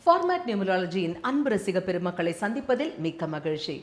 Format நியூமராலஜியின் அன்பு ரசிக பெருமக்களை சந்திப்பதில் மிக்க மகிழ்ச்சி.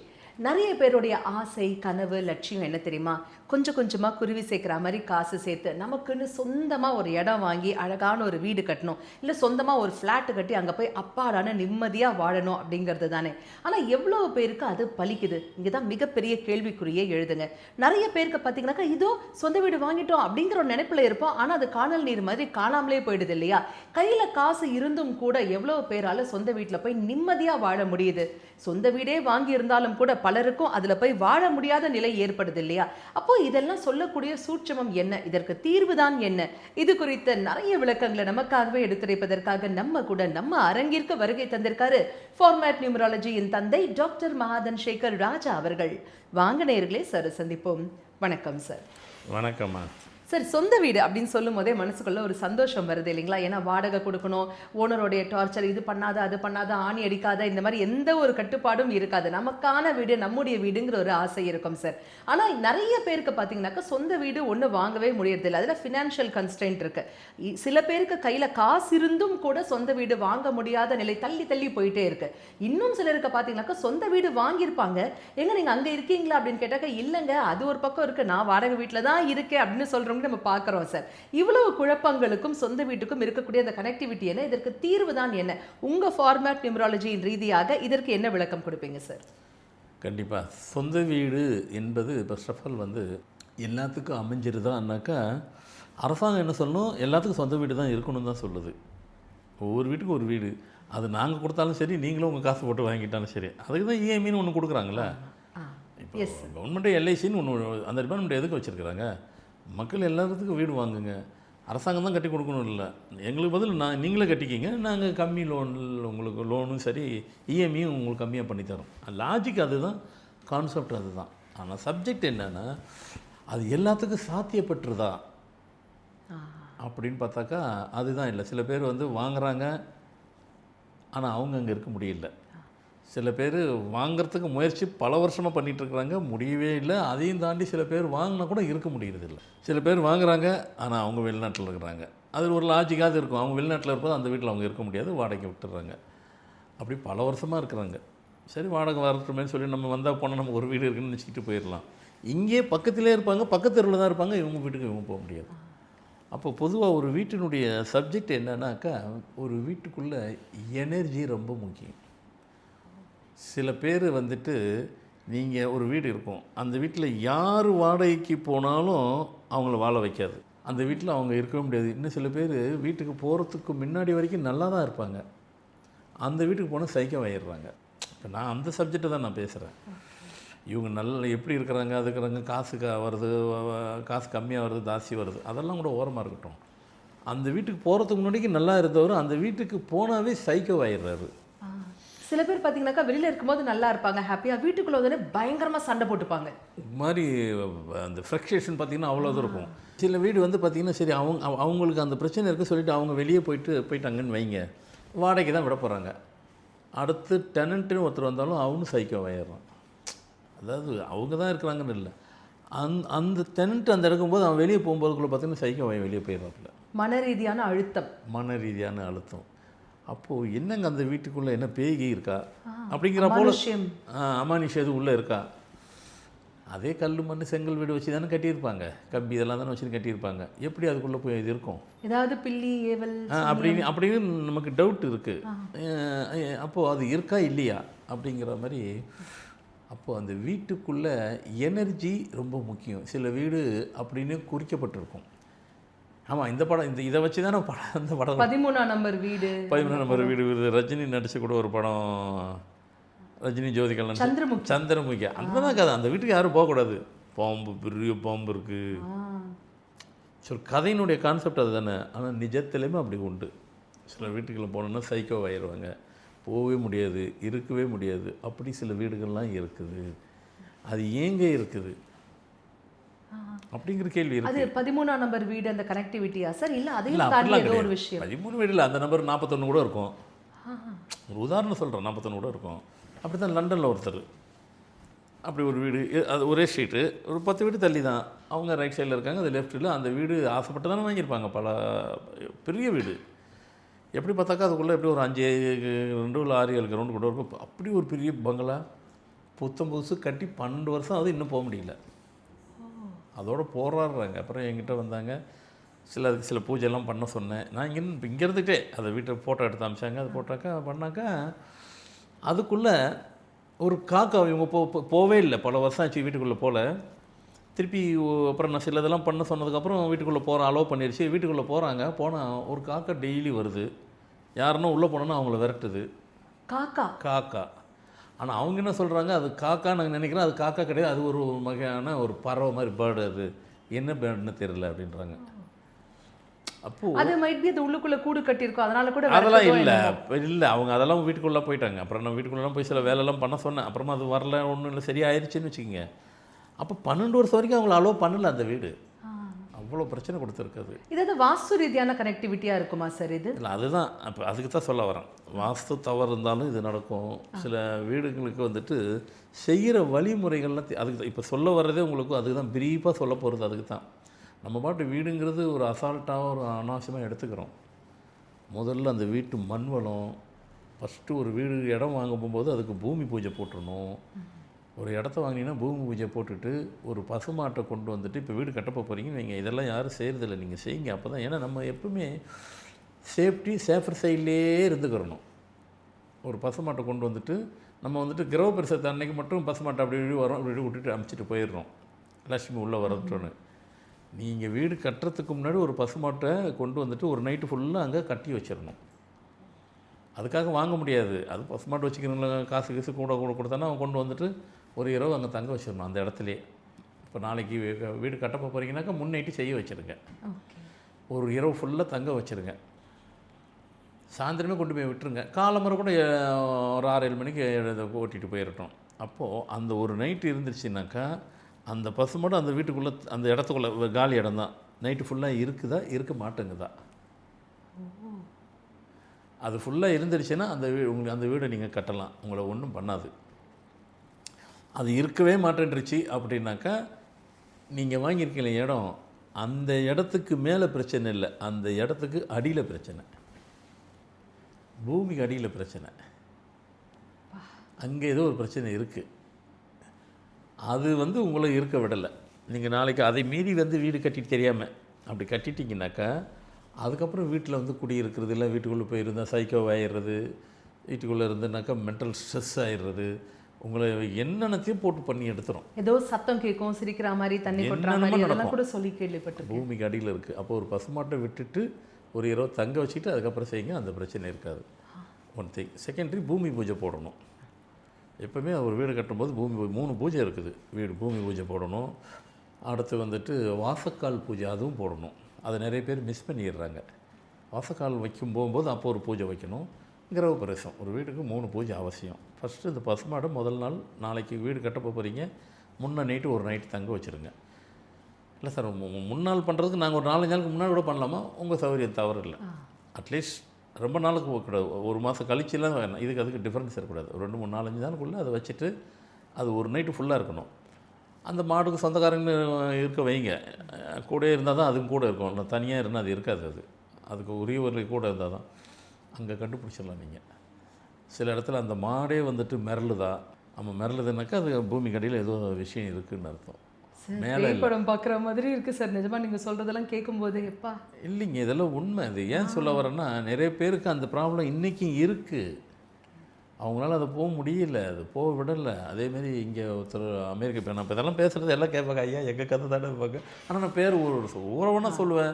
நிறைய பேருடைய ஆசை, கனவு, லட்சியம் என்ன தெரியுமா? கொஞ்சம் கொஞ்சமாக குருவி சேர்க்குற மாதிரி காசு சேர்த்து நமக்குன்னு சொந்தமாக ஒரு இடம் வாங்கி அழகான ஒரு வீடு கட்டணும், இல்லை சொந்தமாக ஒரு ஃப்ளாட்டு கட்டி அங்கே போய் அப்பாடான நிம்மதியாக வாழணும் அப்படிங்கிறது தானே. ஆனால் எவ்வளோ பேருக்கு அது பலிக்குது? இங்கே தான் மிகப்பெரிய கேள்விக்குறியே எழுதுங்க. நிறைய பேருக்கு பார்த்தீங்கன்னாக்கா இதோ சொந்த வீடு வாங்கிட்டோம் அப்படிங்கிற ஒரு நினைப்பில் இருப்போம். ஆனால் அது காணல் நீர் மாதிரி காணாமலே போயிடுது இல்லையா? கையில் காசு இருந்தும் கூட எவ்வளோ பேரால் சொந்த வீட்டில் போய் நிம்மதியாக வாழ முடியுது? சொந்த வீடே வாங்கி இருந்தாலும் கூட பலருக்கும் அதில் போய் வாழ முடியாத நிலை ஏற்படுது இல்லையா? அப்போ இதெல்லாம் சொல்லக்கூடிய சூட்சமம் என்ன? இதற்கு தீர்வுதான் என்ன? இது குறித்த நிறைய விளக்கங்களை நமக்காகவே எடுத்துரைப்பதற்காக நம்ம அரங்கிற்கு வருகை தந்திருக்காரு ஃபார்மேட் நியூமராலஜியின் தந்தை டாக்டர் மகாதன் சேகர் ராஜா அவர்கள். வாங்க நேயர்களே, சார் சந்திப்போம். வணக்கம் சார். வணக்கம்மா. சார், சொந்த வீடு அப்படின்னு சொல்லும் போதே மனசுக்குள்ள ஒரு சந்தோஷம் வருது இல்லைங்களா? ஏன்னா வாடகை கொடுக்கணும், ஓனருடைய டார்ச்சர், இது பண்ணாத அது பண்ணாத, ஆணி அடிக்காத, இந்த மாதிரி எந்த ஒரு கட்டுப்பாடும் இருக்காது. நமக்கான வீடு, நம்முடைய வீடுங்கிற ஒரு ஆசை இருக்கும் சார். ஆனால் நிறைய பேருக்கு பார்த்தீங்கன்னாக்கா சொந்த வீடு ஒன்று வாங்கவே முடியறதில்லை. அதில் ஃபினான்ஷியல் கன்ஸ்ட்ரெயின்ட் இருக்கு. சில பேருக்கு கையில் காசு இருந்தும் கூட சொந்த வீடு வாங்க முடியாத நிலை தள்ளி தள்ளி போயிட்டே இருக்கு. இன்னும் சிலருக்கு பார்த்தீங்கன்னாக்கா சொந்த வீடு வாங்கியிருப்பாங்க, எங்க நீங்கள் அங்கே இருக்கீங்களா அப்படின்னு கேட்டாக்கா, இல்லைங்க அது ஒரு பக்கம் இருக்கு, நான் வாடகை வீட்டில் தான் இருக்கேன் அப்படின்னு சொல்கிறோம் நம்ம பார்க்கிறோம் சார். இவ்வளவு குழப்பங்களுக்கும் சொந்த வீட்டுக்கும் இருக்கக்கூடிய அந்த கனெக்டிவிட்டி என்ன? இதற்கு தீர்வு தான் என்ன? உங்க ஃபார்மேட் நியூமராலஜியின் ரீதியாக இதற்கு என்ன விளக்கம் கொடுப்பீங்க சார்? கண்டிப்பாக சொந்த வீடு என்பது ஃபர்ஸ்ட் ஆஃப் ஆல் எல்லாத்துக்கும் அமைஞ்சிருதான்னாக்கா, அரசாங்கம் என்ன சொல்லணும், எல்லாத்துக்கும் சொந்த வீடு தான் இருக்கணும்னு தான் சொல்லுது. ஒவ்வொரு வீட்டுக்கும் ஒரு வீடு, அது நாங்கள் கொடுத்தாலும் சரி, நீங்களும் உங்கள் காசு போட்டு வாங்கிட்டாலும் சரி, அதுக்கு தான் இஎம்ஐன்னு ஒன்று கொடுக்குறாங்களே. இப்போ கவர்மெண்ட்டு எல்ஐசின்னு ஒன்று, அந்த டிபார்ட்மெண்ட் எதுக்கு வச்சுருக்குறாங்க? மக்கள் எல்லாத்துக்கும் வீடு வாங்குங்க, அரசாங்கம் தான் கட்டி கொடுக்கணும். இல்லை, எங்களுக்கு பதில் நீங்களே கட்டிக்கிங்க, நாங்கள் கம்மி உங்களுக்கு லோனும் சரி இஎம்ஐயும் உங்களுக்கு கம்மியாக பண்ணித்தரோம். லாஜிக் அதுதான், கான்செப்ட் அதுதான். ஆனால் சப்ஜெக்ட் என்னென்னா, அது எல்லாத்துக்கும் சாத்தியப்பட்டுருதா அப்படின்னு பார்த்தாக்கா அதுதான் இல்லை. சில பேர் வாங்குகிறாங்க, ஆனால் அவங்க அங்கே இருக்க முடியல. சில பேர் வாங்கிறதுக்கு முயற்சி பல வருஷமாக பண்ணிகிட்ருக்குறாங்க, முடியவே இல்லை. அதையும் தாண்டி சில பேர் வாங்கினா கூட இருக்க முடியறதில்லை. சில பேர் வாங்குகிறாங்க, ஆனால் அவங்க வெளிநாட்டில் இருக்கிறாங்க. அதில் ஒரு லாஜிக்காக இருக்கும், அவங்க வெளிநாட்டில் இருப்போது அந்த வீட்டில் அவங்க இருக்க முடியாது, வாடகை விட்டுறாங்க. அப்படி பல வருஷமாக இருக்கிறாங்க. சரி, வாடகை வரட்டுமேன்னு சொல்லி நம்ம வந்தால் போனால் நம்ம ஒரு வீடு இருக்குன்னு நினச்சிக்கிட்டு போயிடலாம். இங்கே பக்கத்திலே இருப்பாங்க, பக்கத்து தெருவில் தான் இருப்பாங்க, இவங்க வீட்டுக்கு இவங்க போக முடியாது. அப்போ பொதுவாக ஒரு வீட்டினுடைய சப்ஜெக்ட் என்னன்னாக்கா, ஒரு வீட்டுக்குள்ளே எனர்ஜி ரொம்ப முக்கியம். சில பேர் நீங்கள் ஒரு வீடு இருக்கும், அந்த வீட்டில் யார் வாடகைக்கு போனாலும் அவங்கள வாழ வைக்காது, அந்த வீட்டில் அவங்க இருக்கவே முடியாது. இன்னும் சில பேர் வீட்டுக்கு போகிறதுக்கு முன்னாடி வரைக்கும் நல்லா தான் இருப்பாங்க, அந்த வீட்டுக்கு போனால் சைக்கவாயிடுறாங்க. இப்போ நான் அந்த சப்ஜெக்டை தான் நான் பேசுகிறேன். இவங்க நல்லா எப்படி இருக்கிறாங்க, அதுக்குறாங்க, காசு வருது, காசு கம்மியாக வருது, ஜாஸ்தி வருது, அதெல்லாம் கூட ஓரமாக இருக்கட்டும். அந்த வீட்டுக்கு போகிறதுக்கு முன்னாடிக்கு நல்லா இருந்தவர் அந்த வீட்டுக்கு போனாவே சைக்கவாயிடுறாரு. சில பேர் பார்த்தீங்கன்னாக்கா வெளியில் இருக்கும்போது நல்லா இருப்பாங்க, ஹாப்பியாக, வீட்டுக்குள்ளே வந்து பயங்கரமாக சண்டை போட்டுப்பாங்க. இது மாதிரி அந்த ஃப்ரக்ஷேஷன் பார்த்திங்கன்னா அவ்வளோதான் இருக்கும். சில வீடு பார்த்திங்கன்னா சரி, அவங்களுக்கு அந்த பிரச்சனை இருக்குது சொல்லிவிட்டு அவங்க வெளியே போயிட்டாங்கன்னு வைங்க, வாடகை தான் விட போகிறாங்க. அடுத்து டெனண்ட்டுன்னு ஒருத்தர் வந்தாலும் அவனும் சைக்கோவாயிடுறான். அதாவது அவங்க தான் இருக்கிறாங்கன்னு இல்லை, அந்த டெனண்ட் அந்த இருக்கும்போது அவன் வெளியே போகும்போதுக்குள்ளே பார்த்திங்கன்னா சைக்கோவாய் வெளியே போயிடுறாப்புல. மன ரீதியான அழுத்தம். அப்போது என்னங்க அந்த வீட்டுக்குள்ளே என்ன பேய்கி இருக்கா அப்படிங்கிற போல அமானுஷம் எதுவும் உள்ளே இருக்கா? அதே கல் மண் செங்கல் வீடு வச்சு தானே கட்டியிருப்பாங்க, கம்பி இதெல்லாம் தானே வச்சுன்னு கட்டியிருப்பாங்க. எப்படி அதுக்குள்ளே போய் இது இருக்கும்? ஏதாவது பில்லி ஏவல் அப்படின்னு நமக்கு டவுட் இருக்குது. அப்போது அது இருக்கா இல்லையா அப்படிங்கிற மாதிரி. அப்போது அந்த வீட்டுக்குள்ளே எனர்ஜி ரொம்ப முக்கியம். சில வீடு அப்படின்னு குறிக்கப்பட்டிருக்கும். ஆமாம், இந்த படம் இதை வச்சு தானே படம், அந்த படம் 13ஆம் நம்பர் வீடு ரஜினி நடிச்ச கூட ஒரு படம், ரஜினி ஜோதிகா சந்திரமுகி. அங்கதான் கதை. அந்த வீட்டுக்கு யாரும் போகக்கூடாது, பாம்பு, பெரிய பாம்பு இருக்குது. சரி, கதையினுடைய கான்செப்ட் அது தானே. ஆனால் நிஜத்துலேயுமே அப்படி உண்டு. சில வீட்டுக்குள்ளே போனோன்னா சைக்கோ ஆயிடுவாங்க, போகவே முடியாது, இருக்கவே முடியாது. அப்படி சில வீடுகள்லாம் இருக்குது. அது ஏங்க இருக்குது அப்படிங்கிற கேள்வி இருக்கு. அது 13ஆம் நம்பர் வீடு அந்த கனெக்டிவிட்டியா சார்? இல்லை அதையும் தாண்டி ஏதோ ஒரு விஷயம். 13 வீடு இல்லை, அந்த நம்பர் 41 கூட இருக்கும். ஒரு உதாரணம் சொல்கிறேன், 41 கூட இருக்கும். அப்படி தான் லண்டனில் ஒருத்தர் அப்படி ஒரு வீடு, அது ஒரே ஸ்ட்ரீட்டு, ஒரு 10 வீடு தள்ளி தான் அவங்க ரைட் சைடில் இருக்காங்க, அது லெஃப்ட்டில். அந்த வீடு ஆசைப்பட்டு தானே வாங்கியிருப்பாங்க, பல பெரிய வீடு. எப்படி பார்த்தாக்கா அதுக்குள்ளே எப்படி ஒரு 5 2 இல்லை 6 7 கிரவுண்டு கூட இருக்கும். அப்படி ஒரு பெரிய பங்களா புத்தம் புதுசு கட்டி 12 வருஷம் ஆகுது, இன்னும் போக முடியல. அதோட போராடுறாங்க. அப்புறம் என்கிட்ட வந்தாங்க. அதுக்கு சில பூஜைலாம் பண்ண சொன்னேன். நான் இங்கே இருந்துகிட்டே அதை வீட்டை ஃபோட்டோ எடுத்து அமிச்சாங்க. அது போட்டாக்கா பண்ணாக்கா அதுக்குள்ளே ஒரு காக்கா இவங்க போவே இல்லை. பல வருஷம் ஆச்சு வீட்டுக்குள்ளே போகல. திருப்பி அப்புறம் நான் இதெல்லாம் பண்ண சொன்னதுக்கப்புறம் வீட்டுக்குள்ளே போகிறேன், அலோவ் பண்ணிடுச்சு. வீட்டுக்குள்ளே போகிறாங்க. போனால் ஒரு காக்கா டெய்லி வருது. யாருன்னா உள்ளே போனோன்னா அவங்கள விரட்டுது. காக்கா. ஆனால் அவங்க என்ன சொல்கிறாங்க, அது காக்கா நாங்கள் நினைக்கிறோம். அது காக்கா கிடையாது, அது ஒரு வகையான ஒரு பறவை மாதிரி பேர்டு. அது என்ன பேர்டுன்னு தெரியல அப்படின்றாங்க. அப்போது அது மைட் பி அது உள்ளுக்குள்ளே கூடு கட்டியிருக்கோம், அதனால கூட அதெல்லாம் இல்லை அவங்க அதெல்லாம் வீட்டுக்குள்ளே போயிட்டாங்க. அப்புறம் நான் வீட்டுக்குள்ளெலாம் போய் சில வேலையெல்லாம் பண்ண சொன்னேன். அப்புறமா அது வரல, ஒன்றும் இல்லை, சரியாயிருச்சுன்னு வச்சுக்கோங்க. அப்போ 12 வருஷம் வரைக்கும் அவங்கள அலோவ் பண்ணல அந்த வீடு. அவ்வளோ பிரச்சனை கொடுத்துருக்குது. இது வாஸ்து ரீதியான கனெக்டிவிட்டியாக இருக்குமா சார் இது? இல்லை, அதுதான் அப்போ அதுக்கு தான் சொல்ல வரேன். வாஸ்து தவறு இருந்தாலும் இது நடக்கும். சில வீடுகளுக்கு வந்துட்டு செய்கிற வழிமுறைகள்லாம் அதுக்கு தான் இப்போ சொல்ல வர்றதே உங்களுக்கு அதுக்கு தான் பிரீஃபாக சொல்ல போகிறது. அதுக்கு தான் நம்ம பாட்டு வீடுங்கிறது ஒரு அசால்ட்டாக ஒரு அனாவசியமாக எடுத்துக்கிறோம். முதல்ல அந்த வீட்டு மண் வளம் ஃபஸ்ட்டு ஒரு வீடு இடம் வாங்க போகும்போது அதுக்கு பூமி பூஜை போட்டுடணும். ஒரு இடத்த வாங்கினீங்கன்னா பூமி பூஜை போட்டுட்டு ஒரு பசுமாட்டை கொண்டு வந்துட்டு இப்போ வீடு கட்டப்போ போகிறீங்கன்னு நீங்கள் இதெல்லாம் யாரும் செய்கிறதில்ல, நீங்கள் செய்யுங்க. அப்போ தான் ஏன்னா நம்ம எப்பவுமே சேஃபர் சைட்லேயே இருந்துக்கிறணும். ஒரு பசுமாட்டை கொண்டு வந்துட்டு நம்ம வந்துட்டு கிரக பிரசத்தை அன்னைக்கு மட்டும் பசுமாட்டை அப்படி இப்படி வரோம், இப்படி விட்டுட்டு அமுச்சிட்டு போயிடுறோம், லட்சுமி உள்ளே வரட்டுன்னு. நீங்கள் வீடு கட்டுறதுக்கு முன்னாடி ஒரு பசுமாட்டை கொண்டு வந்துட்டு ஒரு நைட்டு ஃபுல்லாக அங்கே கட்டி வச்சிடணும். அதுக்காக வாங்க முடியாது. அது பசுமாட்டை வச்சுக்கிறவங்கள காசு கூட கொடுத்தானா அவன் கொண்டு வந்துட்டு ஒரு இரவு அங்கே தங்க வச்சிடணும் அந்த இடத்துலையே. இப்போ நாளைக்கு வீடு கட்டப்போ போகிறீங்கன்னாக்கா முன்னைட்டு செய்ய வச்சுருங்க. ஒரு இரவு ஃபுல்லாக தங்க வச்சுருங்க. சாயந்தரமே கொண்டு போய் விட்டுருங்க. காலம்பரை கூட ஒரு 6-7 மணிக்கு ஓட்டிகிட்டு போயிடட்டும். அப்போது அந்த ஒரு நைட்டு இருந்துருச்சுனாக்கா அந்த பசுமாடு அந்த வீட்டுக்குள்ளே அந்த இடத்துக்குள்ளே காலி இடம் தான். நைட்டு ஃபுல்லாக இருக்குதா இருக்க மாட்டேங்குதா? அது ஃபுல்லாக இருந்துருச்சுன்னா உங்களுக்கு அந்த வீடை நீங்கள் கட்டலாம், உங்களை ஒன்றும் பண்ணாது. அது இருக்கவே மாட்டேன்ருச்சு அப்படின்னாக்கா நீங்கள் வாங்கியிருக்கீங்க இடம், அந்த இடத்துக்கு மேலே பிரச்சனை இல்லை, அந்த இடத்துக்கு அடியில் பிரச்சனை, பூமிக்கு அடியில் பிரச்சனை. அங்கே ஏதோ ஒரு பிரச்சனை இருக்குது. அது உங்களை இருக்க விடலை. நீங்கள் நாளைக்கு அதை மீறி வீடு கட்டிட்டு தெரியாமல் அப்படி கட்டிட்டிங்கனாக்கா அதுக்கப்புறம் வீட்டில் குடியிருக்கிறது இல்லை, வீட்டுக்குள்ளே போயிருந்தால் சைக்கோ ஆயிடுறது, வீட்டுக்குள்ளே இருந்துனாக்கா மென்டல் ஸ்ட்ரெஸ் ஆயிடுறது, உங்களை என்னென்னத்தையும் போட்டு பண்ணி எடுத்துரும். ஏதோ சத்தம் கேட்கும், சிரிக்கிற மாதிரி, தண்ணி கொட்டுற மாதிரி, அதெல்லாம் கூட சொல்லி கேள்விப்பட்டு. பூமிக்கு அடியில் இருக்குது. அப்போ ஒரு பசுமாட்டை விட்டுட்டு ஒரு இரவு தங்க வச்சுட்டு அதுக்கப்புறம் செய்யுங்க, அந்த பிரச்சனை இருக்காது. One thing. செகண்டரி, பூமி பூஜை போடணும். எப்போவுமே ஒரு வீடு கட்டும்போது 3 பூஜை இருக்குது. பூமி பூஜை போடணும். அடுத்து வாசக்கால் பூஜை அதுவும் போடணும். அதை நிறைய பேர் மிஸ் பண்ணிடுறாங்க. வாசக்கால் போகும்போது அப்போ ஒரு பூஜை வைக்கணும். கிரக பிரவேசம், ஒரு வீட்டுக்கு 3 பூஜை அவசியம். ஃபஸ்ட்டு இந்த பசுமாடை முதல் நாள், நாளைக்கு வீடு கட்டப்போ போகிறீங்க, நைட்டு ஒரு நைட்டு தங்க வச்சுருங்க. இல்லை சார், முன்னாள் பண்ணுறதுக்கு நாங்கள் ஒரு 4-5 நாளுக்கு முன்னாடி கூட பண்ணலாமா? உங்கள் சௌகரியம் தவறு இல்லை. அட்லீஸ்ட் ரொம்ப நாளுக்கு போகக்கூடாது, ஒரு மாதம் கழிச்சுலாம் வேணும். அதுக்கு டிஃப்ரென்ஸ் இருக்கக்கூடாது. ஒரு 2, 3, 4-5 நாளுக்குள்ளே அதை வச்சுட்டு அது ஒரு நைட்டு ஃபுல்லாக இருக்கணும். அந்த மாடுக்கு சொந்தக்காரங்க இருக்க வைங்க, கூட இருந்தால் தான் அதுவும் கூட இருக்கும். இல்லை தனியாக இருந்தால் அது இருக்காது. அதுக்கு உரியவர்கள் கூட இருந்தால் தான் அங்கே கண்டுபிடிச்சிடலாம். நீங்கள் சில இடத்துல அந்த மாடே மிரளுதா, நம்ம மிரளுதுனாக்கா அது பூமி கடியில் ஏதோ விஷயம் இருக்குதுன்னு அர்த்தம். மேலே படம் பார்க்குற மாதிரி இருக்குது சார். நிஜமாக நீங்கள் சொல்கிறதெல்லாம் கேட்கும்போது எப்பா இல்லைங்க, இதெல்லாம் உண்மை. இது ஏன் சொல்ல வரேன்னா, நிறைய பேருக்கு அந்த ப்ராப்ளம் இன்றைக்கும் இருக்குது. அவங்களால அதை போக முடியல, அது போக விடலை. அதேமாரி இங்கே ஒருத்தர் அமெரிக்கா, இப்போ நான் இப்போ இதெல்லாம் பேசுகிறது எல்லாம் கேட்பாங்க, ஐயா எங்கள் கதை தானே இருப்பாங்க. ஆனால் நான் பேர் ஊரவனா சொல்லுவேன்,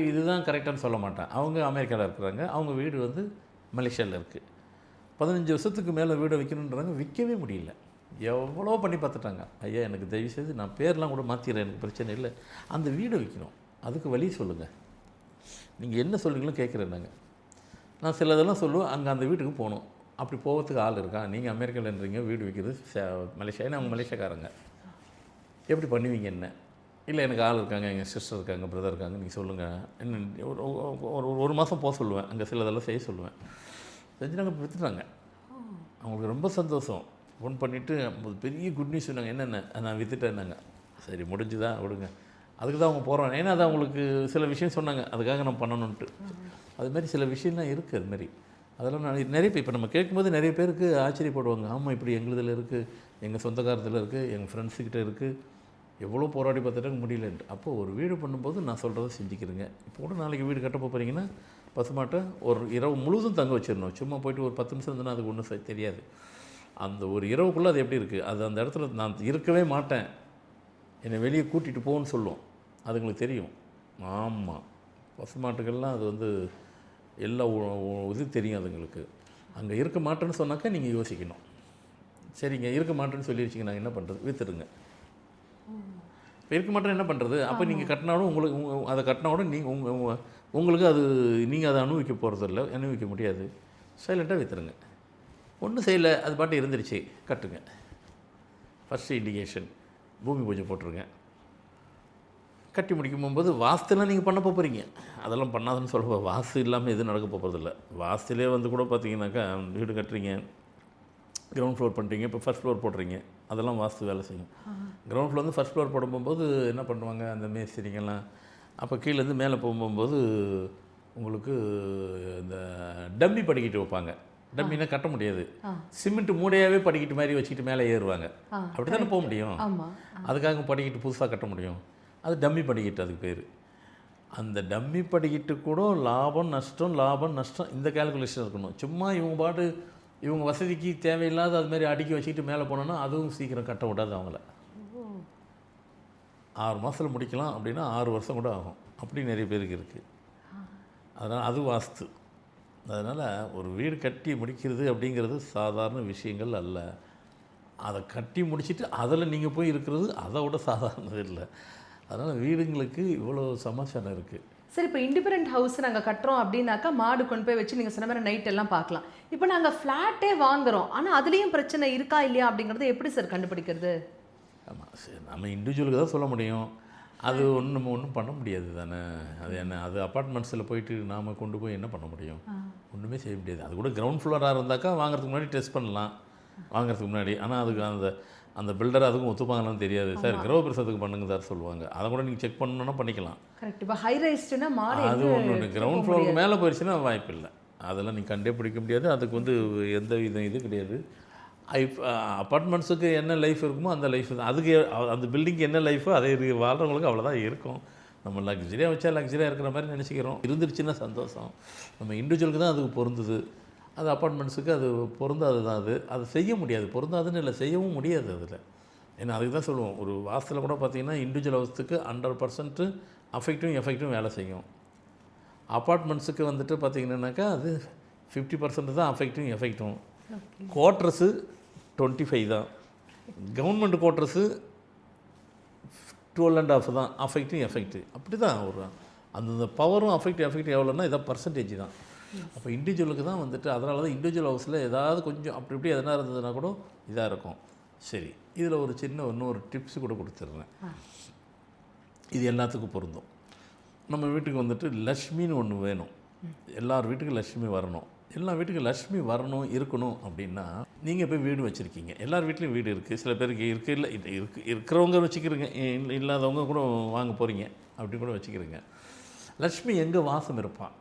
இதுதான் கரெக்டானு சொல்ல மாட்டேன். அவங்க அமெரிக்காவில் இருக்கிறாங்க, அவங்க வீடு மலேசியாவில் இருக்குது. 15 வருஷத்துக்கு மேலே வீடை விற்கணுன்றாங்க, விற்கவே முடியல. எவ்வளோ பண்ணி பார்த்துட்டாங்க. ஐயா எனக்கு தயவுசெய்து நான் பேர்லாம் கூட மாற்றிடுறேன், எனக்கு பிரச்சனை இல்லை, அந்த வீடை விற்கணும், அதுக்கு வழி சொல்லுங்கள், நீங்கள் என்ன சொல்கிறீங்களோ கேட்குறேன். நான் சிலதெல்லாம் சொல்லுவேன். அங்கே அந்த வீட்டுக்கு போகணும், அப்படி போகிறதுக்கு ஆள் இருக்கா? நீங்கள் அமெரிக்காவில்ன்றீங்க, வீடு விற்கிறது மலேசியா, ஏன்னா அவங்க மலேசியாக்காரங்க, எப்படி பண்ணுவீங்க? என்ன இல்லை, எனக்கு ஆள் இருக்காங்க, எங்கள் சிஸ்டர் இருக்காங்க, பிரதர் இருக்காங்க, நீங்கள் சொல்லுங்கள். என்ன ஒரு மாதம் போக சொல்லுவேன், அங்கே சிலதெல்லாம் செய்ய சொல்லுவேன். செஞ்சு நாங்கள் விற்றுட்டாங்க. அவங்களுக்கு ரொம்ப சந்தோஷம். ஃபோன் பண்ணிவிட்டு பெரிய குட் நியூஸ் சொன்னாங்க. என்னென்ன நான் விற்றுட்டேன்னாங்க. சரி முடிஞ்சுதான் விடுங்க, அதுக்கு தான் அவங்க போகிறாங்க. ஏன்னா அது அவங்களுக்கு சில விஷயம் சொன்னாங்க, அதுக்காக நம்ம பண்ணணுன்ட்டு. அதுமாரி சில விஷயம்லாம் இருக்குது. அதுமாரி அதெல்லாம் நான் நிறைய பேர் இப்போ நம்ம கேட்கும்போது நிறைய பேருக்கு ஆச்சரியப்படுவாங்க. ஆமாம், இப்படி எங்களுதில் இருக்குது, எங்கள் சொந்தக்காரத்தில் இருக்குது, எங்கள் ஃப்ரெண்ட்ஸுக்கிட்ட இருக்குது, எவ்வளோ போராடி பார்த்துட்டு முடியலன்ட்டு. அப்போது ஒரு வீடு பண்ணும்போது நான் சொல்கிறத செஞ்சுக்கிறேங்க. இப்போ கூட நாளைக்கு வீடு கட்ட போகிறீங்கன்னா பசுமாட்டை ஒரு இரவு முழுவதும் தங்க வச்சிடணும். சும்மா போயிட்டு ஒரு 10 நிமிஷம் இருந்ததுன்னா அதுக்கு ஒன்றும் தெரியாது. அந்த ஒரு இரவுக்குள்ளே அது எப்படி இருக்குது, அது அந்த இடத்துல நான் இருக்கவே மாட்டேன், என்னை வெளியே கூட்டிகிட்டு போன்னு சொல்லும். அதுங்களுக்கு தெரியும். ஆமாம், பசுமாட்டுக்கெல்லாம் அது வந்து எல்லா இது தெரியும் அதுங்களுக்கு. அங்கே இருக்க மாட்டேன்னு சொன்னாக்கா நீங்கள் யோசிக்கணும். சரிங்க, இருக்க மாட்டேன்னு சொல்லிடுச்சிங்க, நான் என்ன பண்ணுறது, விற்றுடுங்க. இப்போ இருக்க மாட்டேன்னு என்ன பண்ணுறது? அப்போ நீங்கள் கட்டினாலும் உங்களுக்கு அதை கட்டினா கூட நீங்கள் உங்களுக்கு அது நீங்கள் அதை அனுபவிக்க போகிறதில்ல, அனுபவிக்க முடியாது. சைலண்ட்டாக விற்றுருங்க. ஒன்றும் செய்யலை, அது பாட்டு இருந்துருச்சு, கட்டுங்க. ஃபஸ்ட்டு இண்டிகேஷன் பூமி பூஜை போட்டுருங்க. கட்டி முடிக்கும் போகும்போது வாஸ்துலாம் நீங்கள் பண்ண போகிறீங்க. அதெல்லாம் பண்ணாதுன்னு சொல்ல, வாஸ்து இல்லாமல் எதுவும் நடக்க போகிறதில்ல. வாஸ்துலேயே வந்து கூட பார்த்தீங்கன்னாக்கா வீடு கட்டுறீங்க, கிரவுண்ட் ஃப்ளோர் பண்ணுறீங்க, இப்போ ஃபஸ்ட் ஃப்ளோர் போடுறீங்க, அதெல்லாம் வாஸ்து வேலை செய்யும். கிரவுண்ட் ஃப்ளோர் வந்து ஃபஸ்ட் ஃப்ளோர் போடும்போது என்ன பண்ணுவாங்க அந்த மேஸ்திரிங்கெல்லாம், அப்போ கீழேருந்து மேலே போகும்போது உங்களுக்கு இந்த டம்மி படிக்கிட்டு வைப்பாங்க. டம்மினா கட்ட முடியாது, சிமெண்ட் மூடையாகவே படிக்கிட்டு மாதிரி வச்சுக்கிட்டு மேலே ஏறுவாங்க. அப்படி தானே போக முடியும். அதுக்காக படிக்கிட்டு புதுசாக கட்ட முடியும். அது டம்மி படிக்கிட்டு, அதுக்கு பேர். அந்த டம்மி படிக்கிட்டு கூட லாபம் நஷ்டம் இந்த கேல்குலேஷன் இருக்கணும். சும்மா இவங்க பாட்டு இவங்க வசதிக்கு தேவையில்லாத அதுமாரி அடுக்கி வச்சுக்கிட்டு மேலே போனோன்னா அதுவும் சீக்கிரம் கட்ட விடாது அவங்கள. 6 மாதத்தில் முடிக்கலாம் அப்படின்னா 6 வருஷம் கூட ஆகும். அப்படி நிறைய பேருக்கு இருக்குது. அதனால் அது வாஸ்து. அதனால் ஒரு வீடு கட்டி முடிக்கிறது அப்படிங்கிறது சாதாரண விஷயங்கள் அல்ல. அதை கட்டி முடிச்சுட்டு அதில் நீங்கள் போய் இருக்கிறது அதை விட சாதாரணது இல்லை. அதனால் வீடுங்களுக்கு இவ்வளோ சமாச்சாரம் இருக்குது. சரி, இப்போ இண்டிபெண்டன்ட் ஹவுஸ் நாங்கள் கட்டுறோம் அப்படின்னாக்கா மாடு கொண்டு போய் வச்சு நீங்கள் சொன்ன மாதிரி நைட் எல்லாம் பார்க்கலாம். இப்போ நாங்கள் ஃப்ளாட்டே வாங்குகிறோம், ஆனால் அதுலேயும் பிரச்சனை இருக்கா இல்லையா அப்படிங்கிறத எப்படி சார் கண்டுபிடிக்கிறது? ஆமாம், சரி, நம்ம இண்டிவிஜுவலுக்கு தான் சொல்ல முடியும். அது நம்ம ஒன்றும் பண்ண முடியாது தானே. அது என்ன, அது அப்பார்ட்மெண்ட்ஸில் போயிட்டு நாம் கொண்டு போய் என்ன பண்ண முடியும்? ஒன்றுமே செய்ய முடியாது. அது கூட கிரவுண்ட் ஃப்ளோராக இருந்தாக்கா வாங்குறதுக்கு முன்னாடி டெஸ்ட் பண்ணலாம், வாங்குறதுக்கு முன்னாடி. ஆனால் அதுக்கு அந்த பில்டர் அதுக்கும் ஒத்துப்பாங்களான்னு தெரியாது. சார் கிரகப்பிரசத்துக்கு பண்ணுங்க சார் சொல்லுவாங்க. அதை கூட நீங்கள் செக் பண்ணணுன்னா பண்ணிக்கலாம். கரெக்ட். இப்போ ஹை ரைஸ்டுனா மாடு அது ஒன்று கிரவுண்ட் ஃப்ளோருக்கு மேலே போயிடுச்சுன்னா வாய்ப்பு இல்லை. அதெல்லாம் நீங்கள் கண்டே பிடிக்க முடியாது. அதுக்கு வந்து எந்த இது கிடையாது. அப்பார்ட்மெண்ட்ஸுக்கு என்ன லைஃப் இருக்குமோ அந்த லைஃப் தான். அதுக்கு அந்த பில்டிங்க்கு என்ன லைஃபோ அதை வாழ்கிறவங்களுக்கு அவ்வளோதான் இருக்கும். நம்ம லக்ஸரியாக வச்சா லக்ஸரியாக இருக்கிற மாதிரி நினச்சிக்கிறோம். இருந்துருச்சுன்னா சந்தோஷம். நம்ம இண்டிவிஜுவலுக்கு தான் அதுக்கு பொருந்துது. அது அப்பார்ட்மெண்ட்ஸுக்கு அது பொருந்தாது தான். அது செய்ய முடியாது, பொருந்தாதுன்னு இல்லை, செய்யவும் முடியாது அதில். ஏன்னா அதுக்கு தான் சொல்லுவோம், ஒரு வாசத்தில் கூட பார்த்திங்கன்னா இண்டிவிஜுவல் ஹவுஸுக்கு 100% அஃபெக்டிவும் எஃபெக்டிவும் வேலை செய்யும். அப்பார்ட்மெண்ட்ஸுக்கு வந்துட்டு பார்த்திங்கன்னாக்கா அது 50% தான் அஃபெக்டிவும் எஃபெக்டும். குவார்ட்டர்ஸு 25 தான். கவர்மெண்ட் குவார்ட்டர்ஸு 12.5 தான் அஃபெக்டிவ் எஃபெக்ட். அப்படி தான் ஒரு அந்த பவரும் எஃபெக்ட் எவ்வளோன்னா இதான் பர்சன்டேஜ் தான். அப்போ இண்டிவிஜுவலுக்கு தான் வந்துட்டு, அதனால தான் இண்டிவிஜுவல் ஹவுஸில் ஏதாவது கொஞ்சம் அப்படி இப்படி எதனா இருந்ததுன்னா கூட இதாக இருக்கும். சரி, இதில் ஒரு சின்ன இன்னொரு டிப்ஸ் கூட கொடுத்துட்றேன். இது எல்லாத்துக்கும் பொருந்தும். நம்ம வீட்டுக்கு வந்துட்டு லக்ஷ்மின்னு ஒன்று வேணும். எல்லார் வீட்டுக்கும் லக்ஷ்மி வரணும். எல்லா வீட்டுக்கும் லக்ஷ்மி வரணும், இருக்கணும் அப்படின்னா நீங்கள் போய் வீடு வச்சுருக்கீங்க. எல்லார் வீட்லேயும் வீடு இருக்குது. சில பேருக்கு இருக்குது, இல்லை இருக்கிறவங்க வச்சுக்கிறீங்க, இல்லாதவங்க கூட வாங்க போகிறீங்க, அப்படி கூட வச்சுக்கிறீங்க. லக்ஷ்மி எங்கே வாசம் இருப்பான்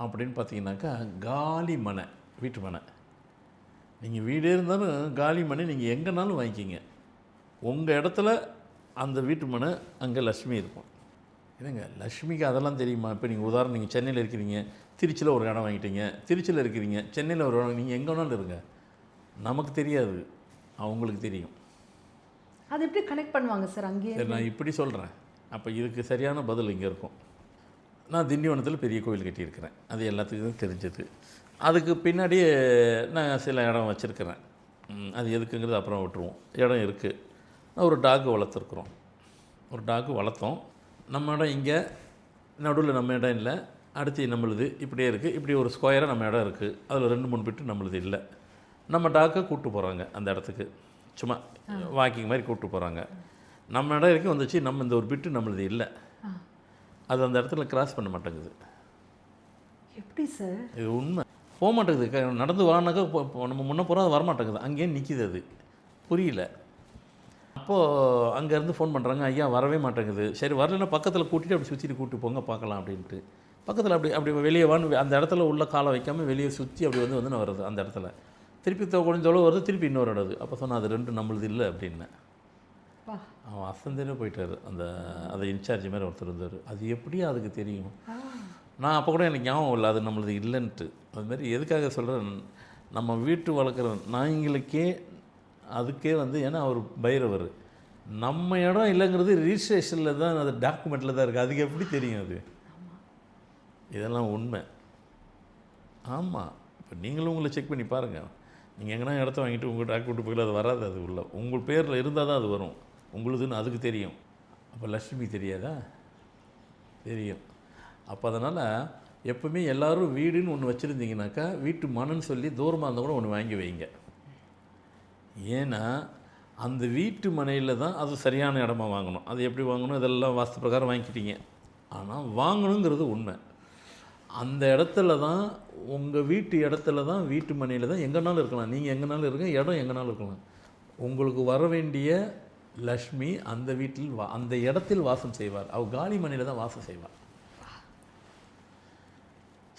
அப்படின்னு பார்த்தீங்கன்னாக்கா காலி மனை, வீட்டு மனை. நீங்கள் வீடே இருந்தாலும் காலி மனை நீங்கள் எங்கேனாலும் வாங்கிக்கிங்க. உங்கள் இடத்துல அந்த வீட்டு மனை அங்கே லக்ஷ்மி இருக்கும். என்னங்க லக்ஷ்மிக்கு அதெல்லாம் தெரியுமா? இப்போ நீங்கள் உதாரணம், நீங்கள் சென்னையில் இருக்கிறீங்க, திருச்சியில் ஒரு இடம் வாங்கிட்டீங்க, திருச்சியில் இருக்கிறீங்க, சென்னையில் ஒரு இடம், நீங்கள் எங்கே வேணாலும் இருங்க, நமக்கு தெரியாது, அவங்களுக்கு தெரியும். அது எப்படி கனெக்ட் பண்ணுவாங்க சார் அங்கேயே? சரி, நான் இப்படி சொல்கிறேன். அப்போ இதுக்கு சரியான பதில் இங்கே இருக்கும். நான் திண்டிவனத்தில் பெரிய கோவில் கட்டியிருக்கிறேன், அது எல்லாத்துக்கும் தெரிஞ்சது. அதுக்கு பின்னாடியே நான் சில இடம் வச்சுருக்கிறேன். அது எதுக்குங்கிறது அப்புறம் விட்டுருவோம். இடம் இருக்குது. நான் ஒரு டாக்கு வளர்த்துருக்குறோம். ஒரு டாக்கு வளர்த்தோம். நம்ம இடம் இங்கே நடுவில் நம்ம இடம் இல்லை, அடுத்து நம்மளுது இப்படியே இருக்குது. இப்படி ஒரு ஸ்கொயராக நம்ம இடம் இருக்குது. அதில் 2-3 பிட்டு நம்மளுது இல்லை. நம்ம டாக்கை கூப்பிட்டு போகிறாங்க அந்த இடத்துக்கு, சும்மா வாக்கிங் மாதிரி கூப்பிட்டு போகிறாங்க. நம்ம இடம் வரைக்கும் வந்துச்சு, நம்ம இந்த ஒரு பிட்டு நம்மளுது இல்லை, அது அந்த இடத்துல கிராஸ் பண்ண மாட்டேங்குது. எப்படி சார்? இது உண்மை. போக மாட்டேங்குது. நடந்து வானாக்கா நம்ம முன்னே போகிறோம், அது வரமாட்டேங்குது, அங்கேயே நிற்கிது. அது புரியல. அப்போது அங்கேருந்து ஃபோன் பண்ணுறாங்க, ஐயா வரவே மாட்டேங்குது. சரி வரலைன்னா பக்கத்தில் கூட்டிகிட்டு அப்படி சுற்றிட்டு கூப்பிட்டு போங்க பார்க்கலாம் அப்படின்ட்டு. பக்கத்தில் அப்படி அப்படி வெளியே வான்னு அந்த இடத்துல உள்ள காலை வைக்காமல் வெளியே சுற்றி அப்படி வந்து வருது அந்த இடத்துல. திருப்பி கொஞ்சம் தொலைவு வருது, திருப்பி இன்னொரு இடது. அப்போ சொன்னால் அது 2 நம்மளுது இல்லை அப்படின்னேன். அவன் அசந்தே போயிட்டார். அதை இன்சார்ஜ் மாதிரி ஒருத்தர் இருந்தார். அது எப்படியும் அதுக்கு தெரியும். நான் அப்போ கூட எனக்கு ஞாபகம் இல்லை அது நம்மளது இல்லைன்ட்டு. அதுமாரி எதுக்காக சொல்கிறேன், நம்ம வீட்டு வளர்க்குற நாய்ங்களுக்கே அதுக்கே வந்து, ஏன்னா அவர் பைரவர், நம்ம இடம் இல்லைங்கிறது ரிஜிஸ்ட்ரேஷனில் தான், அது டாக்குமெண்ட்டில் தான் இருக்குது. அதுக்கு எப்படி தெரியும் அது? இதெல்லாம் உண்மை. ஆமாம், இப்போ நீங்களும் உங்களை செக் பண்ணி பாருங்கள். நீங்கள் எங்கன்னா இடத்த வாங்கிட்டு உங்கள் டாக்குமெண்ட் போயில அது வராது. அது உள்ள உங்கள் பேரில் இருந்தால் தான் அது வரும். உங்களுதுன்னு அதுக்கு தெரியும். அப்போ லட்சுமி தெரியாதா? தெரியும். அப்போ அதனால் எப்போவுமே எல்லோரும் வீடுன்னு ஒன்று வச்சுருந்தீங்கனாக்கா வீட்டு மனன்னு சொல்லி தூரமாக இருந்தால் கூட ஒன்று வாங்கி வைங்க. ஏன்னா அந்த வீட்டு மனையில் தான் அது சரியான இடமா வாங்கணும். அது எப்படி வாங்கணும் இதெல்லாம் வாஸ்து பிரகாரம் வாங்கிக்கிட்டீங்க. ஆனால் வாங்கணுங்கிறது உண்மை. அந்த இடத்துல தான், உங்கள் வீட்டு இடத்துல தான், வீட்டு மனையில் தான் எங்கேனாலும் இருக்கலாம். நீங்கள் எங்கேனாலும் இருங்க, இடம் எங்கேனாலும் இருக்கலாம். உங்களுக்கு வர வேண்டிய லக்ஷ்மி அந்த வீட்டில் அந்த இடத்தில் வாசம் செய்வார். அவள் காலி மனையில் தான் வாசம் செய்வார்.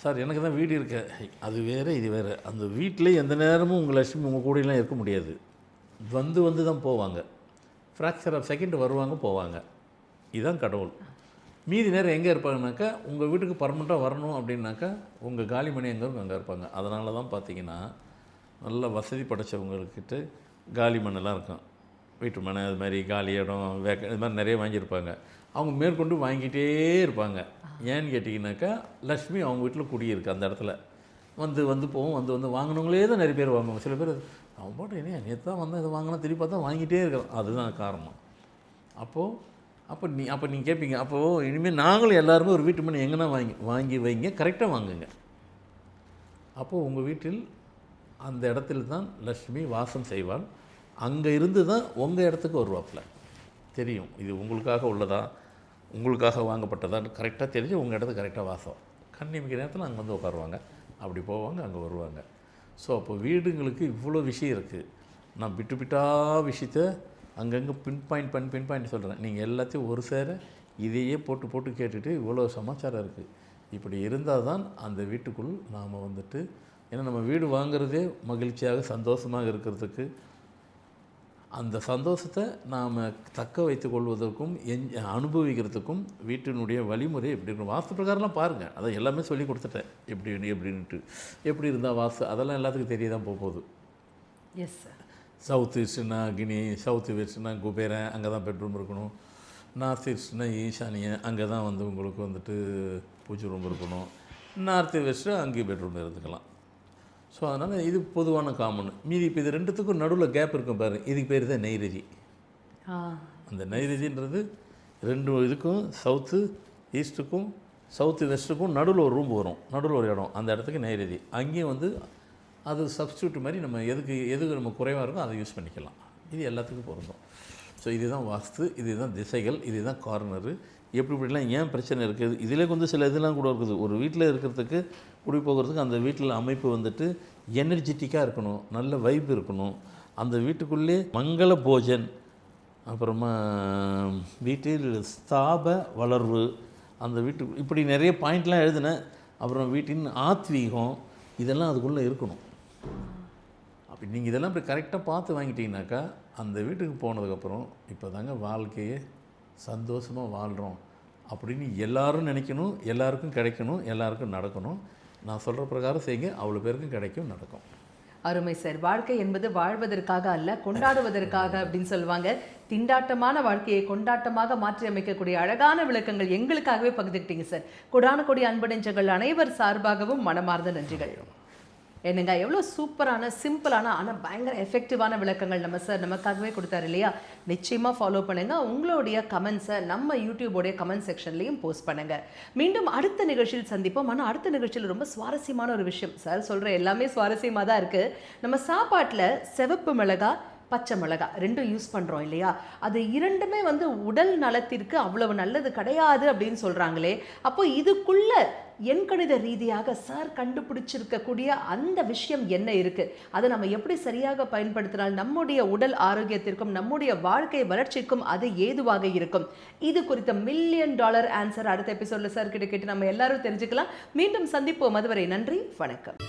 சார் எனக்கு தான் வீடு இருக்க, அது வேறு இது வேறு. அந்த வீட்டில் எந்த நேரமும் உங்கள் லட்சுமி உங்கள் கூடலாம் இருக்க முடியாது. வந்து தான் போவாங்க. ஃப்ராக்சர் ஆஃப் செகண்ட் வருவாங்க போவாங்க. இதுதான் கடவுள். மீதி நேரம் எங்கே இருப்பாங்கனாக்கா, உங்கள் வீட்டுக்கு பர்மனெண்ட்டாக வரணும் அப்படின்னாக்கா உங்கள் காலி மணி எங்கே இருக்கும் அங்கே இருப்பாங்க. அதனால தான் பார்த்தீங்கன்னா நல்ல வசதி படைச்சவங்கக்கிட்ட காலி மண்ணெல்லாம் இருக்கும். வீட்டு மனை அது மாதிரி காலி இடம் இது மாதிரி நிறைய வாங்கியிருப்பாங்க. அவங்க மேற்கொண்டு வாங்கிட்டே இருப்பாங்க. ஏன்னு கேட்டிங்கனாக்கா லக்ஷ்மி அவங்க வீட்டில் குடியிருக்கு அந்த இடத்துல. வந்து போவோம், வந்து வாங்கினவங்களே தான் நிறைய பேர் வாங்குவாங்க. சில பேர் அவன் போட்டு என்ன நேற்று தான் வந்தால் இதை வாங்கினா திருப்பி பார்த்தா வாங்கிட்டே இருக்கிறோம். அதுதான் காரணம். அப்போ நீங்கள் கேட்பீங்க, அப்போது இனிமேல் நாங்களும் எல்லாருமே ஒரு வீட்டு மனை எங்கன்னா வாங்கி வைங்க, கரெக்டாக வாங்குங்க. அப்போது உங்கள் வீட்டில் அந்த இடத்துல தான் லக்ஷ்மி வாசம் செய்வாள். அங்கே இருந்து தான் உங்கள் இடத்துக்கு வருவாப்பில் தெரியும். இது உங்களுக்காக உள்ளதா, உங்களுக்காக வாங்கப்பட்டதான்னு கரெக்டாக தெரிஞ்சு உங்கள் இடத்துக்கு கரெக்டாக வாசம். கண்ணிமிக்கிற நேரத்தில் அங்கே வந்து உட்காருவாங்க, அப்படி போவாங்க, அங்கே வருவாங்க. ஸோ அப்போ வீடுங்களுக்கு இவ்வளோ விஷயம் இருக்குது. நான் விட்டாக விஷயத்த அங்கங்கே பின் பாயிண்ட் சொல்கிறேன். நீங்கள் எல்லாத்தையும் ஒரு சேர இதையே போட்டு கேட்டுட்டு இவ்வளோ சமாச்சாரம் இருக்குது. இப்படி இருந்தால் தான் அந்த வீட்டுக்குள் நாம் வந்துட்டு, ஏன்னா நம்ம வீடு வாங்குறதே மகிழ்ச்சியாக சந்தோஷமாக இருக்கிறதுக்கு, அந்த சந்தோஷத்தை நாம் தக்க வைத்து கொள்வதற்கும் அனுபவிக்கிறதுக்கும் வீட்டினுடைய வழிமுறை எப்படி இருக்கணும். வாஸ்து பிரகாரம்லாம் பாருங்கள், அதை எல்லாமே சொல்லி கொடுத்துட்டேன். எப்படின்ட்டு எப்படி இருந்தால் வாஸ்து அதெல்லாம் எல்லாத்துக்கும் தெரிய தான் போகுது. Yes sir. சவுத் ஈஸ்ட்னா அக்னி, சவுத் வெஸ்ட்னா குபேரன், அங்கே தான் பெட்ரூம் இருக்கணும். நார்த் ஈஸ்ட்னா ஈசானியன், அங்கே தான் வந்து உங்களுக்கு வந்துட்டு பூஜை ரூம் இருக்கணும். நார்த்து வெஸ்ட்டு அங்கேயும் பெட்ரூம் இருந்துக்கலாம். ஸோ அதனால் இது பொதுவான காமன். மீதி இப்போ இது ரெண்டுத்துக்கும் நடுவில் கேப் இருக்கும் பாரு, இதுக்கு பேர் தான் நைரதி. அந்த நைரதின்றது 2 இதுக்கும் சவுத்து ஈஸ்ட்டுக்கும் சவுத்து வெஸ்ட்டுக்கும் நடுவில் ஒரு ரூம் வரும், நடுவில் ஒரு இடம், அந்த இடத்துக்கு நைரதி. அங்கேயும் வந்து அது சப்ஸ்டியூட் மாதிரி நம்ம எதுக்கு நம்ம குறைவாக இருக்கும் அதை யூஸ் பண்ணிக்கலாம். இது எல்லாத்துக்கும் பொருந்தும். ஸோ இதுதான் வாஸ்து, இதுதான் திசைகள், இதுதான் கார்னரு. இப்படிலாம் ஏன் பிரச்சனை இருக்குது, இதில் கொஞ்சம் சில இதெல்லாம் கூட இருக்குது. ஒரு வீட்டில் இருக்கிறதுக்கு குடி போகிறதுக்கு அந்த வீட்டில் அமைப்பு வந்துட்டு எனர்ஜெட்டிக்காக இருக்கணும், நல்ல வைப் இருக்கணும். அந்த வீட்டுக்குள்ளே மங்கள போஜன், அப்புறமா வீட்டில் ஸ்தாப வளர்வு, அந்த வீட்டு இப்படி நிறைய பாயிண்ட்லாம் எழுதினேன். அப்புறம் வீட்டின் ஆத்வீகம், இதெல்லாம் அதுக்குள்ளே இருக்கணும். அப்படி நீங்கள் இதெல்லாம் இப்படி கரெக்டாக பார்த்து வாங்கிட்டீங்கனாக்கா அந்த வீட்டுக்கு போனதுக்கப்புறம் இப்போ தாங்க வாழ்க்கையே சந்தோஷமாக வாழ்கிறோம் அப்படின்னு எல்லாரும் நினைக்கணும், எல்லாருக்கும் கிடைக்கணும், எல்லாருக்கும் நடக்கணும். நான் சொல்கிற பிரகாரம் செய்யுங்க, அவ்வளோ பேருக்கும் கிடைக்கும், நடக்கும். அருமை சார். வாழ்க்கை என்பது வாழ்வதற்காக அல்ல, கொண்டாடுவதற்காக அப்படின்னு சொல்லுவாங்க. திண்டாட்டமான வாழ்க்கையை கொண்டாட்டமாக மாற்றி அமைக்கக்கூடிய அழகான விளக்கங்கள் எங்களுக்காகவே பகிர்ந்துக்கிட்டீங்க சார். கொடான கொடி அன்பு நெஞ்சங்கள் அனைவர் சார்பாகவும் மனமார்ந்த நன்றிகள். என்னங்க எவ்வளோ சூப்பரான சிம்பிளான ஆனால் பயங்கர எஃபெக்டிவான விளக்கங்கள் நம்ம சார் நமக்காகவே கொடுத்தாரு இல்லையா? நிச்சயமாக ஃபாலோ பண்ணுங்கள். உங்களுடைய கமெண்ட்ஸை நம்ம யூடியூபோடைய கமெண்ட் செக்ஷன்லையும் போஸ்ட் பண்ணுங்கள். மீண்டும் அடுத்த நிகழ்ச்சியில் சந்திப்போம். ஆனால் அடுத்த நிகழ்ச்சியில் ரொம்ப சுவாரஸ்யமான ஒரு விஷயம். சார் சொல்கிற எல்லாமே சுவாரஸ்யமாக தான் இருக்குது. நம்ம சாப்பாட்டில் சிவப்பு மிளகாய், பச்சை மிளகாய், ரெண்டும் யூஸ் பண்ணுறோம் இல்லையா? அது இரண்டுமே வந்து உடல் நலத்திற்கு அவ்வளவு நல்லது கிடையாது அப்படின்னு சொல்கிறாங்களே. அப்போ இதுக்குள்ள எண்கணித ரீதியாக சார் கண்டுபிடிச்சிருக்கக்கூடிய அந்த விஷயம் என்ன இருக்குது, அதை நம்ம எப்படி சரியாக பயன்படுத்தினால் நம்முடைய உடல் ஆரோக்கியத்திற்கும் நம்முடைய வாழ்க்கை வளர்ச்சிக்கும் அது ஏதுவாக இருக்கும்? இது குறித்த $1 மில்லியன் ஆன்சர் அடுத்த எபிசோடில் சார் கிட்ட கேட்டு நம்ம எல்லாரும் தெரிஞ்சுக்கலாம். மீண்டும் சந்திப்போம். அதுவரை நன்றி, வணக்கம்.